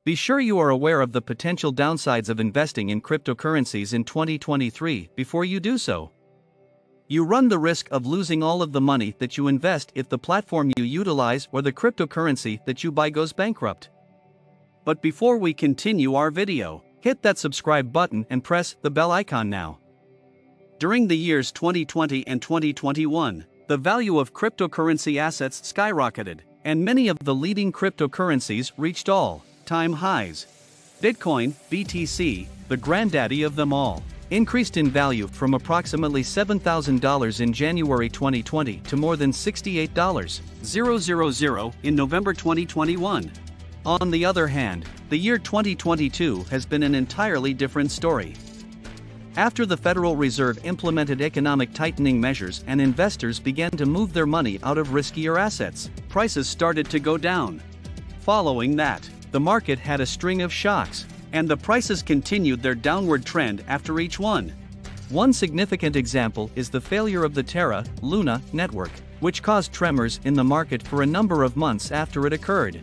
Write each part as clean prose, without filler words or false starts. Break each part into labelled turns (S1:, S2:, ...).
S1: Be sure you are aware of the potential downsides of investing in cryptocurrencies in 2023 before you do so. You run the risk of losing all of the money that you invest if the platform you utilize or the cryptocurrency that you buy goes bankrupt. But before we continue our video, hit that subscribe button and press the bell icon now. During the years 2020 and 2021, the value of cryptocurrency assets skyrocketed, and many of the leading cryptocurrencies reached all-time highs. Bitcoin, BTC, the granddaddy of them all, increased in value from approximately $7,000 in January 2020 to more than $68,000 in November 2021. On the other hand, the year 2022 has been an entirely different story. After the Federal Reserve implemented economic tightening measures and investors began to move their money out of riskier assets, prices started to go down. Following that, the market had a string of shocks, and the prices continued their downward trend after each one. One significant example is the failure of the Terra Luna network, which caused tremors in the market for a number of months after it occurred.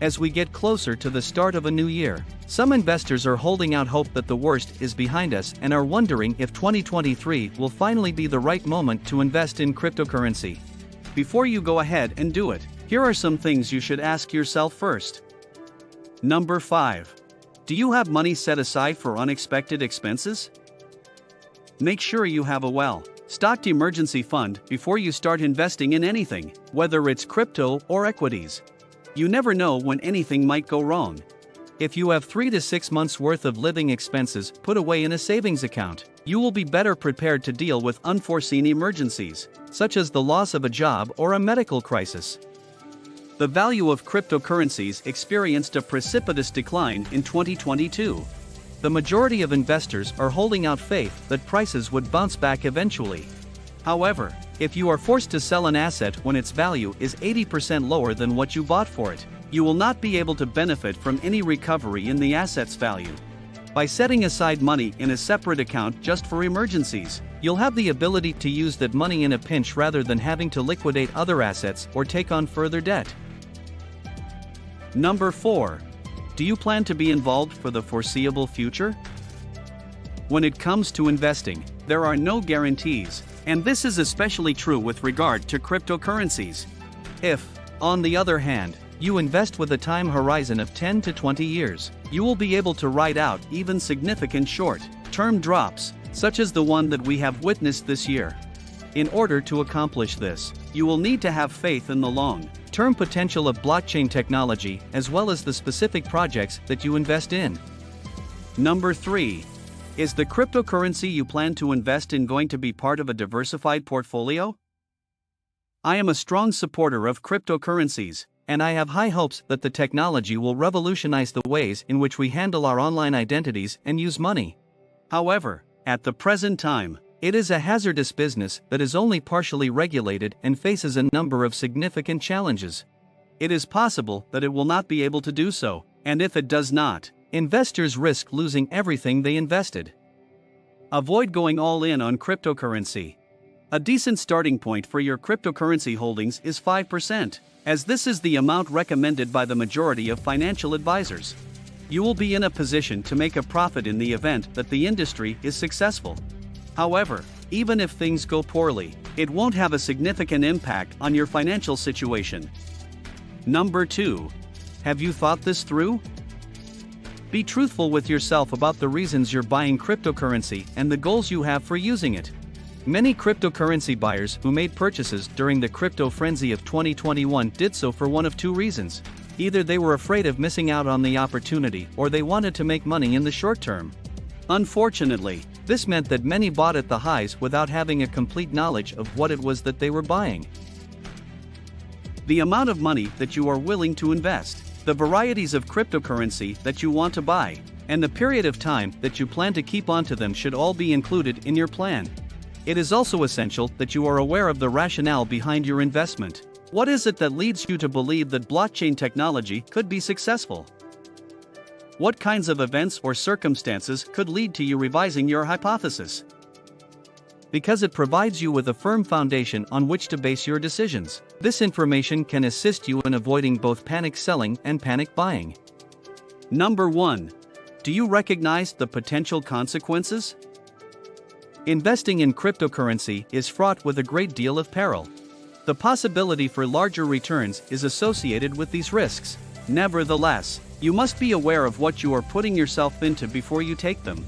S1: As we get closer to the start of a new year, some investors are holding out hope that the worst is behind us and are wondering if 2023 will finally be the right moment to invest in cryptocurrency. Before you go ahead and do it, here are some things you should ask yourself first. Number 5. Do you have money set aside for unexpected expenses? Make sure you have a well-stocked emergency fund before you start investing in anything, whether it's crypto or equities. You never know when anything might go wrong. If you have 3 to 6 months worth of living expenses put away in a savings account, you will be better prepared to deal with unforeseen emergencies, such as the loss of a job or a medical crisis. The value of cryptocurrencies experienced a precipitous decline in 2022. The majority of investors are holding out faith that prices would bounce back eventually. However, if you are forced to sell an asset when its value is 80% lower than what you bought for it, you will not be able to benefit from any recovery in the asset's value. By setting aside money in a separate account just for emergencies, you'll have the ability to use that money in a pinch rather than having to liquidate other assets or take on further debt. Number 4. Do you plan to be involved for the foreseeable future? When it comes to investing, there are no guarantees, and this is especially true with regard to cryptocurrencies. If, on the other hand, you invest with a time horizon of 10 to 20 years, you will be able to ride out even significant short-term drops, such as the one that we have witnessed this year. In order to accomplish this, you will need to have faith in the long-term potential of blockchain technology as well as the specific projects that you invest in. Number 3. Is the cryptocurrency you plan to invest in going to be part of a diversified portfolio? I am a strong supporter of cryptocurrencies, and I have high hopes that the technology will revolutionize the ways in which we handle our online identities and use money. However, at the present time, it is a hazardous business that is only partially regulated and faces a number of significant challenges. It is possible that it will not be able to do so, and if it does not, investors risk losing everything they invested. Avoid going all in on cryptocurrency. A decent starting point for your cryptocurrency holdings is 5%, as this is the amount recommended by the majority of financial advisors. You will be in a position to make a profit in the event that the industry is successful. However, even if things go poorly, it won't have a significant impact on your financial situation. Number 2. Have you thought this through? Be truthful with yourself about the reasons you're buying cryptocurrency and the goals you have for using it. Many cryptocurrency buyers who made purchases during the crypto frenzy of 2021 did so for one of two reasons. Either they were afraid of missing out on the opportunity or they wanted to make money in the short term. Unfortunately, this meant that many bought at the highs without having a complete knowledge of what it was that they were buying. The amount of money that you are willing to invest, the varieties of cryptocurrency that you want to buy, and the period of time that you plan to keep onto them should all be included in your plan. It is also essential that you are aware of the rationale behind your investment. What is it that leads you to believe that blockchain technology could be successful? What kinds of events or circumstances could lead to you revising your hypothesis? Because it provides you with a firm foundation on which to base your decisions. This information can assist you in avoiding both panic selling and panic buying. Number 1. Do you recognize the potential consequences? Investing in cryptocurrency is fraught with a great deal of peril. The possibility for larger returns is associated with these risks. Nevertheless, you must be aware of what you are putting yourself into before you take them.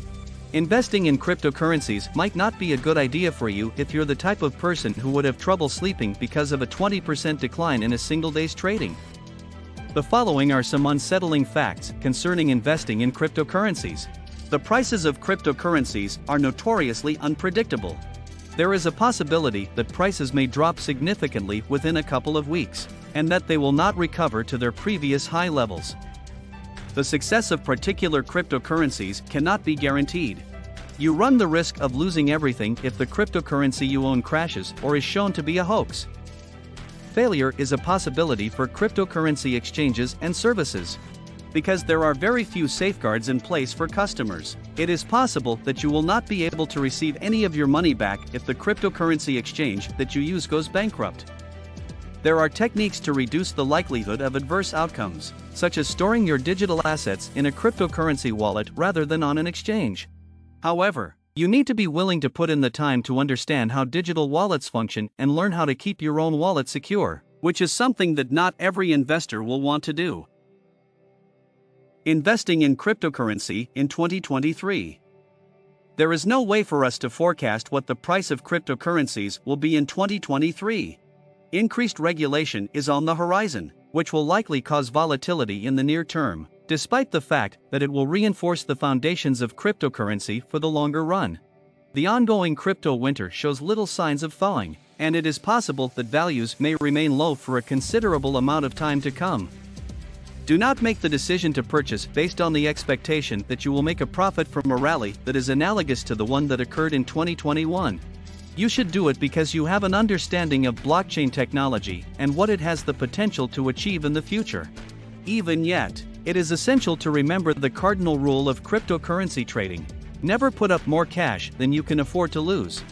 S1: Investing in cryptocurrencies might not be a good idea for you if you're the type of person who would have trouble sleeping because of a 20% decline in a single day's trading. The following are some unsettling facts concerning investing in cryptocurrencies. The prices of cryptocurrencies are notoriously unpredictable. There is a possibility that prices may drop significantly within a couple of weeks, and that they will not recover to their previous high levels. The success of particular cryptocurrencies cannot be guaranteed. You run the risk of losing everything if the cryptocurrency you own crashes or is shown to be a hoax. Failure is a possibility for cryptocurrency exchanges and services. Because there are very few safeguards in place for customers, it is possible that you will not be able to receive any of your money back if the cryptocurrency exchange that you use goes bankrupt. There are techniques to reduce the likelihood of adverse outcomes, such as storing your digital assets in a cryptocurrency wallet rather than on an exchange. However, you need to be willing to put in the time to understand how digital wallets function and learn how to keep your own wallet secure, which is something that not every investor will want to do. Investing in cryptocurrency in 2023. There is no way for us to forecast what the price of cryptocurrencies will be in 2023. Increased regulation is on the horizon, which will likely cause volatility in the near term, despite the fact that it will reinforce the foundations of cryptocurrency for the longer run. The ongoing crypto winter shows little signs of thawing, and it is possible that values may remain low for a considerable amount of time to come. Do not make the decision to purchase based on the expectation that you will make a profit from a rally that is analogous to the one that occurred in 2021. You should do it because you have an understanding of blockchain technology and what it has the potential to achieve in the future. Even yet, it is essential to remember the cardinal rule of cryptocurrency trading: never put up more cash than you can afford to lose.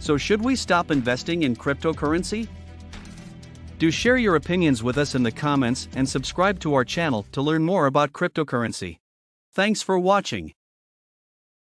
S1: So should we stop investing in cryptocurrency? Do share your opinions with us in the comments and subscribe to our channel to learn more about cryptocurrency. Thanks for watching.